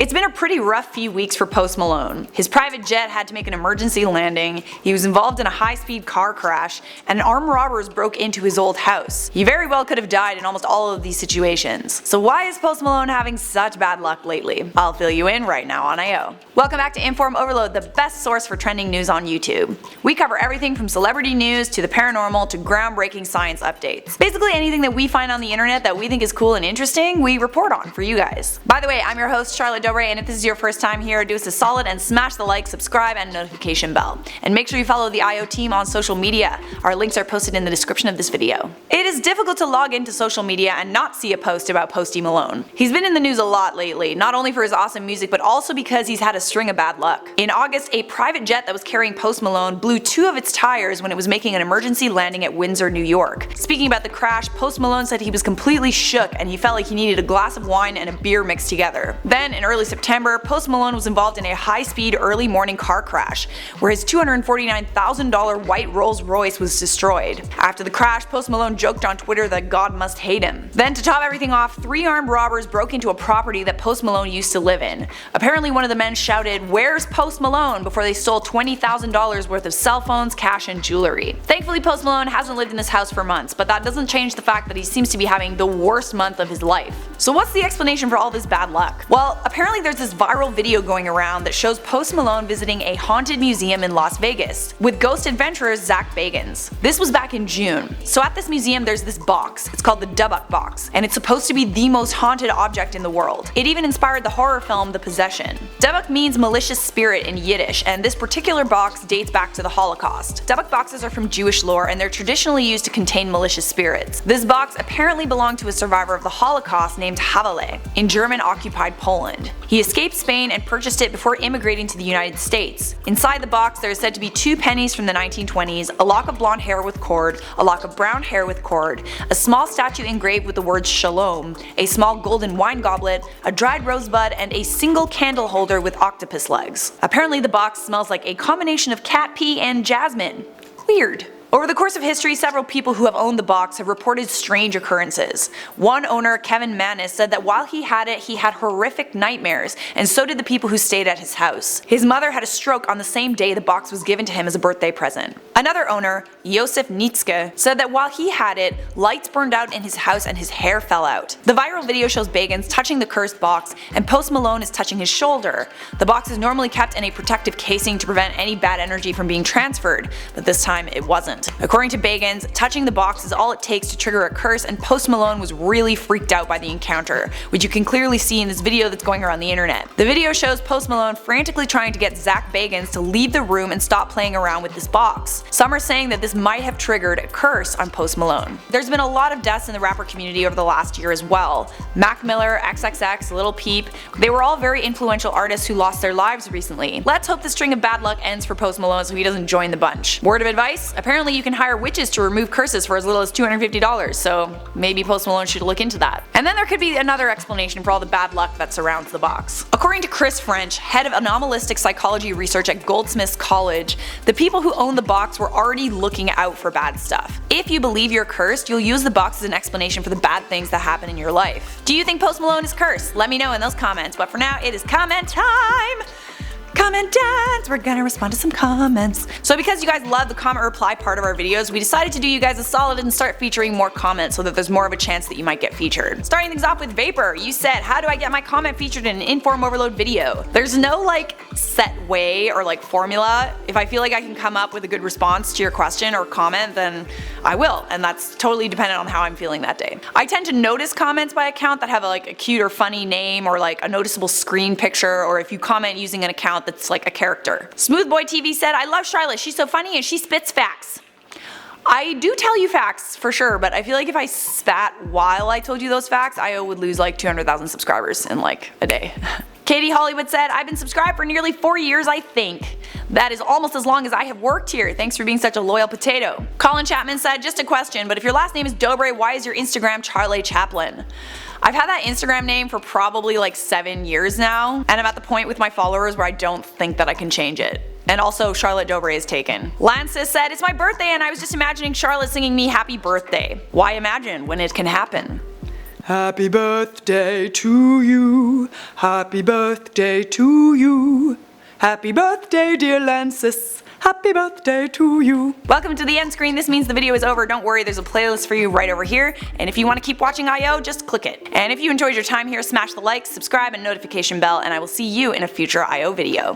It's been a pretty rough few weeks for Post Malone. His private jet had to make an emergency landing, he was involved in a high-speed car crash, and armed robbers broke into his old house. He very well could have died in almost all of these situations. So why is Post Malone having such bad luck lately? I'll fill you in right now on IO. Welcome back to InformOverload, the best source for trending news on YouTube. We cover everything from celebrity news to the paranormal to groundbreaking science updates. Basically anything that we find on the internet that we think is cool and interesting, we report on for you guys. By the way, I'm your host Charlotte Dobre, and if this is your first time here, do us a solid and smash the like, subscribe, and notification bell. And make sure you follow the IO team on social media. Our links are posted in the description of this video. It is difficult to log into social media and not see a post about Posty Malone. He's been in the news a lot lately, not only for his awesome music but also because he's had a string of bad luck. In August, a private jet that was carrying Post Malone blew 2 of its tires when it was making an emergency landing at Windsor, New York. Speaking about the crash, Post Malone said he was completely shook and he felt like he needed a glass of wine and a beer mixed together. Then, in early September, Post Malone was involved in a high-speed early morning car crash where his $249,000 white Rolls Royce was destroyed. After the crash, Post Malone joked on Twitter that God must hate him. Then, to top everything off, 3 armed robbers broke into a property that Post Malone used to live in. Apparently one of the men shouted, "Where's Post Malone?" before they stole $20,000 worth of cell phones, cash, and jewelry. Thankfully, Post Malone hasn't lived in this house for months, but that doesn't change the fact that he seems to be having the worst month of his life. So what's the explanation for all this bad luck? Well, apparently there's this viral video going around that shows Post Malone visiting a haunted museum in Las Vegas with ghost adventurer Zak Bagans. This was back in June. So at this museum there's this box. It's called the Dybbuk box, and it's supposed to be the most haunted object in the world. It even inspired the horror film The Possession. Dybbuk means malicious spirit in Yiddish, and this particular box dates back to the Holocaust. Dybbuk boxes are from Jewish lore and they're traditionally used to contain malicious spirits. This box apparently belonged to a survivor of the Holocaust named Havale in German-occupied Poland. He escaped Spain and purchased it before immigrating to the United States. Inside the box there is said to be 2 pennies from the 1920s, a lock of blonde hair with cord, a lock of brown hair with cord, a small statue engraved with the words Shalom, a small golden wine goblet, a dried rosebud, and a single candle holder with octopus legs. Apparently the box smells like a combination of cat pee and jasmine. Weird. Over the course of history, several people who have owned the box have reported strange occurrences. One owner, Kevin Manis, said that while he had it, he had horrific nightmares, and so did the people who stayed at his house. His mother had a stroke on the same day the box was given to him as a birthday present. Another owner, Josef Nietzsche, said that while he had it, lights burned out in his house and his hair fell out. The viral video shows Bagans touching the cursed box, and Post Malone is touching his shoulder. The box is normally kept in a protective casing to prevent any bad energy from being transferred, but this time it wasn't. According to Bagans, touching the box is all it takes to trigger a curse, and Post Malone was really freaked out by the encounter, which you can clearly see in this video that's going around the internet. The video shows Post Malone frantically trying to get Zak Bagans to leave the room and stop playing around with this box. Some are saying that this might have triggered a curse on Post Malone. There's been a lot of deaths in the rapper community over the last year as well. Mac Miller, XXX, Lil Peep, they were all very influential artists who lost their lives recently. Let's hope the string of bad luck ends for Post Malone so he doesn't join the bunch. Word of advice? Apparently you can hire witches to remove curses for as little as $250, so maybe Post Malone should look into that. And then there could be another explanation for all the bad luck that surrounds the box. According to Chris French, head of anomalistic psychology research at Goldsmiths College, the people who owned the box were already looking out for bad stuff. If you believe you're cursed, you'll use the box as an explanation for the bad things that happen in your life. Do you think Post Malone is cursed? Let me know in those comments, but for now it is comment time! Comment dance! We're gonna respond to some comments. So because you guys love the comment reply part of our videos, we decided to do you guys a solid and start featuring more comments so that there's more of a chance that you might get featured. Starting things off with Vapor, you said, how do I get my comment featured in an InformOverload video? There's no set way or formula. If I feel like I can come up with a good response to your question or comment, then I will, and that's totally dependent on how I'm feeling that day. I tend to notice comments by account that have a cute or funny name or a noticeable screen picture, or if you comment using an account that's like a character. Smoothboy TV said, I love Charlotte, she's so funny and she spits facts. I do tell you facts for sure, but I feel like if I spat while I told you those facts, I would lose 200,000 subscribers in a day. Katie Hollywood said, I've been subscribed for nearly 4 years, I think. That is almost as long as I have worked here. Thanks for being such a loyal potato. Colin Chapman said, just a question, but if your last name is Dobre, why is your Instagram Charlie Chaplin? I've had that Instagram name for probably 7 years now, and I'm at the point with my followers where I don't think that I can change it. And also, Charlotte Dobre is taken. Lancis said, it's my birthday and I was just imagining Charlotte singing me happy birthday. Why imagine when it can happen? Happy birthday to you. Happy birthday to you. Happy birthday, dear Lancis. Happy birthday to you. Welcome to the end screen. This means the video is over. Don't worry, there's a playlist for you right over here. And if you want to keep watching IO, just click it. And if you enjoyed your time here, smash the like, subscribe, and notification bell, and I will see you in a future IO video.